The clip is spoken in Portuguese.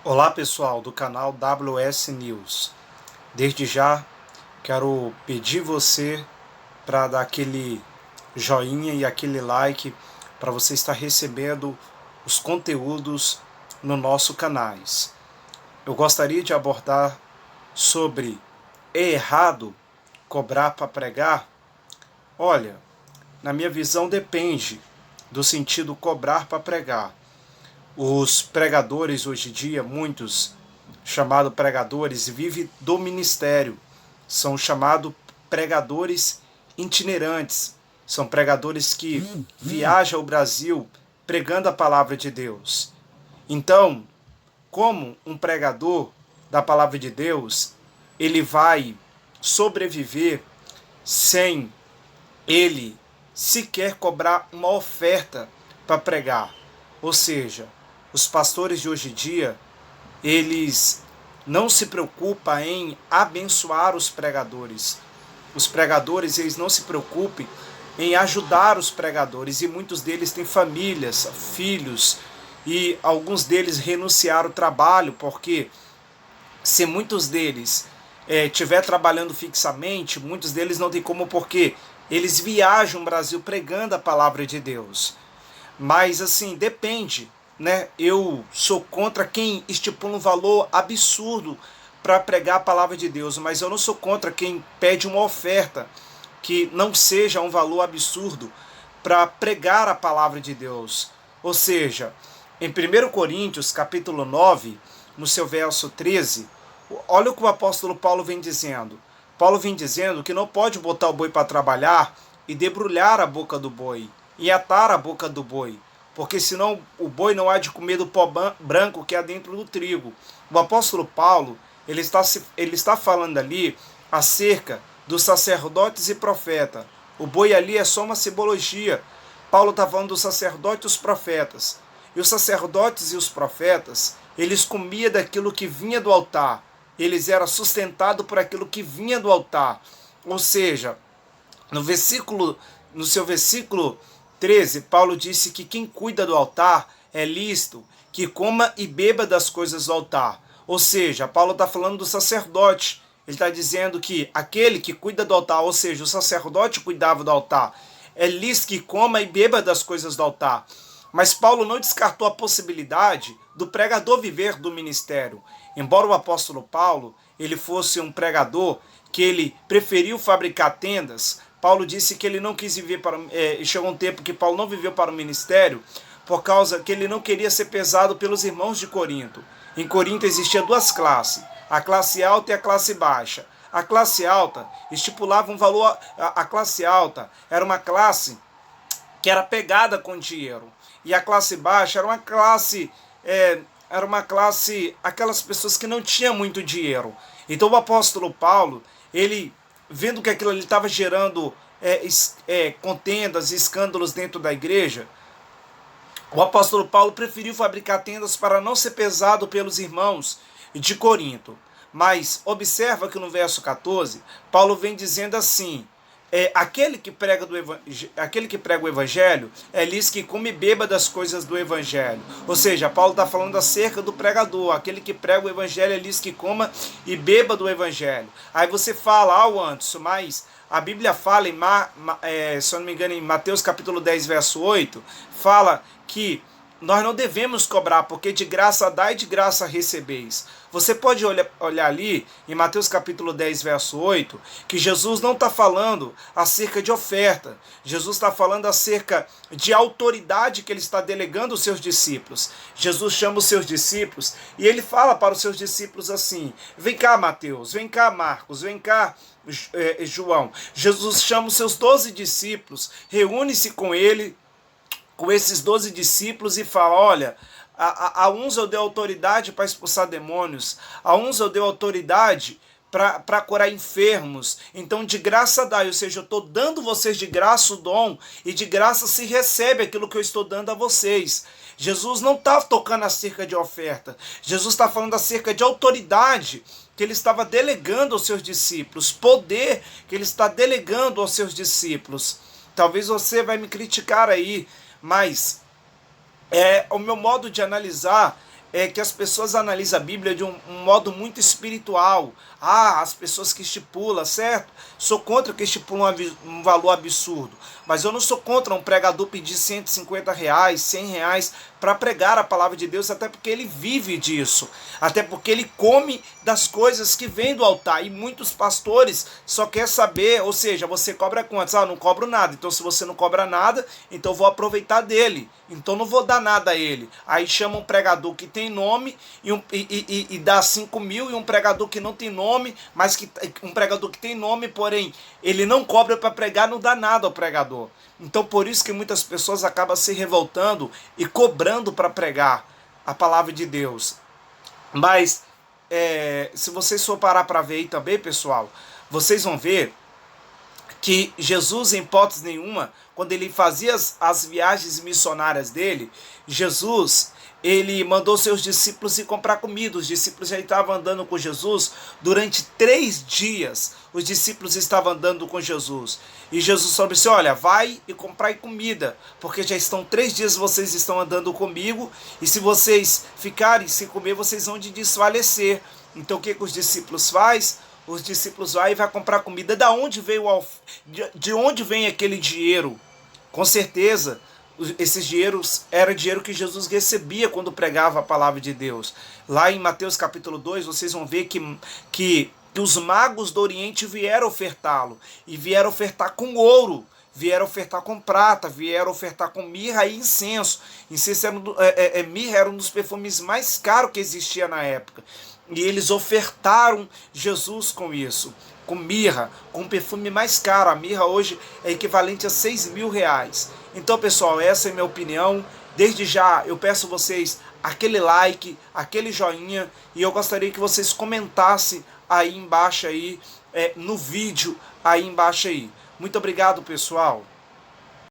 Olá pessoal do canal WS News. Desde já quero pedir você para dar aquele joinha e aquele like para você estar recebendo os conteúdos no nosso canais. Eu gostaria de abordar sobre é errado cobrar para pregar? Olha, na minha visão depende do sentido cobrar para pregar. Os pregadores hoje em dia, muitos chamados pregadores, vivem do ministério. São chamados pregadores itinerantes. São pregadores que viajam o Brasil pregando a palavra de Deus. Então, como um pregador da palavra de Deus, ele vai sobreviver sem ele sequer cobrar uma oferta para pregar? Ou seja, os pastores de hoje em dia, eles não se preocupam em abençoar os pregadores. Os pregadores, eles não se preocupam em ajudar os pregadores, e muitos deles têm famílias, filhos, e alguns deles renunciaram ao trabalho, porque se muitos deles estiver trabalhando fixamente, muitos deles não tem como, porque eles viajam o Brasil pregando a palavra de Deus. Mas assim, depende, né? Eu sou contra quem estipula um valor absurdo para pregar a palavra de Deus, mas eu não sou contra quem pede uma oferta que não seja um valor absurdo para pregar a palavra de Deus. Ou seja, em 1 Coríntios, capítulo 9, no seu verso 13, olha o que o apóstolo Paulo vem dizendo. Paulo vem dizendo que não pode botar o boi para trabalhar e debrulhar a boca do boi, e atar a boca do boi, porque senão o boi não há de comer do pó branco que há dentro do trigo. O apóstolo Paulo, ele está falando ali acerca dos sacerdotes e profetas. O boi ali é só uma simbologia. Paulo está falando dos sacerdotes e os profetas. E os sacerdotes e os profetas, eles comiam daquilo que vinha do altar. Eles eram sustentados por aquilo que vinha do altar. Ou seja, no seu versículo 13, Paulo disse que quem cuida do altar é lícito que coma e beba das coisas do altar. Ou seja, Paulo está falando do sacerdote. Ele está dizendo que aquele que cuida do altar, ou seja, o sacerdote cuidava do altar, é lícito que coma e beba das coisas do altar. Mas Paulo não descartou a possibilidade do pregador viver do ministério. Embora o apóstolo Paulo ele fosse um pregador que ele preferiu fabricar tendas, Paulo disse que ele não quis viver para... chegou um tempo que Paulo não viveu para o ministério por causa que ele não queria ser pesado pelos irmãos de Corinto. Em Corinto existia duas classes, a classe alta e a classe baixa. A classe alta estipulava um valor... A classe alta era uma classe que era pegada com dinheiro. E a classe baixa era uma classe, aquelas pessoas que não tinham muito dinheiro. Então o apóstolo Paulo, ele, vendo que aquilo ali estava gerando contendas e escândalos dentro da igreja, o apóstolo Paulo preferiu fabricar tendas para não ser pesado pelos irmãos de Corinto. Mas observa que no verso 14, Paulo vem dizendo assim: aquele que prega o evangelho é lícito que come e beba das coisas do evangelho. Ou seja, Paulo está falando acerca do pregador. Aquele que prega o evangelho é lícito que coma e beba do evangelho. Aí você fala, Anderson, mas a Bíblia fala, se eu não me engano, em Mateus capítulo 10, verso 8, fala que nós não devemos cobrar, porque de graça dá e de graça recebeis. Você pode olhar ali em Mateus capítulo 10, verso 8, que Jesus não está falando acerca de oferta. Jesus está falando acerca de autoridade que ele está delegando aos seus discípulos. Jesus chama os seus discípulos e ele fala para os seus discípulos assim: vem cá, Mateus, vem cá, Marcos, vem cá, João. Jesus chama os seus 12 discípulos, reúne-se com ele, com esses 12 discípulos, e fala: olha, a uns eu dei autoridade para expulsar demônios, a uns eu dei autoridade para curar enfermos, então de graça dá, ou seja, eu estou dando vocês de graça o dom, e de graça se recebe aquilo que eu estou dando a vocês. Jesus não está tocando acerca de oferta, Jesus está falando acerca de autoridade que ele estava delegando aos seus discípulos, poder que ele está delegando aos seus discípulos. Talvez você vai me criticar aí, mas o meu modo de analisar é que as pessoas analisam a Bíblia de um modo muito espiritual. Ah, as pessoas que estipulam, certo? Sou contra que estipulam um valor absurdo. Mas eu não sou contra um pregador pedir R$ 150, R$ 100 para pregar a palavra de Deus, até porque ele vive disso. Até porque ele come das coisas que vêm do altar. E muitos pastores só querem saber, ou seja, você cobra quantos? Ah, não cobro nada. Então se você não cobra nada, então eu vou aproveitar dele. Então não vou dar nada a ele. Aí chama um pregador que tem nome e dá 5 mil, e um pregador que não tem nome, mas que um pregador que tem nome, porém ele não cobra para pregar, não dá nada ao pregador. Então por isso que muitas pessoas acabam se revoltando e cobrando para pregar a palavra de Deus. Mas se vocês for parar para ver aí também, pessoal, vocês vão ver que Jesus, em hipótese nenhuma, quando ele fazia as viagens missionárias dele, Jesus, ele mandou seus discípulos ir comprar comida. Os discípulos já estavam andando com Jesus durante 3 dias. Os discípulos estavam andando com Jesus. E Jesus falou assim: olha, vai e comprai comida, porque já estão 3 dias vocês estão andando comigo, e se vocês ficarem sem comer, vocês vão desfalecer. Então o que os discípulos fazem? Os discípulos vão e vai comprar comida. De onde vem aquele dinheiro? Com certeza, esses dinheiros era dinheiro que Jesus recebia quando pregava a palavra de Deus. Lá em Mateus capítulo 2, vocês vão ver que os magos do Oriente vieram ofertá-lo. E vieram ofertar com ouro, vieram ofertar com prata, vieram ofertar com mirra e incenso. Mirra era um dos perfumes mais caros que existia na época. E eles ofertaram Jesus com isso, com mirra, com o perfume mais caro. A mirra hoje é equivalente a R$ 6.000. Então, pessoal, essa é a minha opinião. Desde já eu peço vocês aquele like, aquele joinha, e eu gostaria que vocês comentassem aí embaixo aí, no vídeo aí embaixo aí. Muito obrigado, pessoal.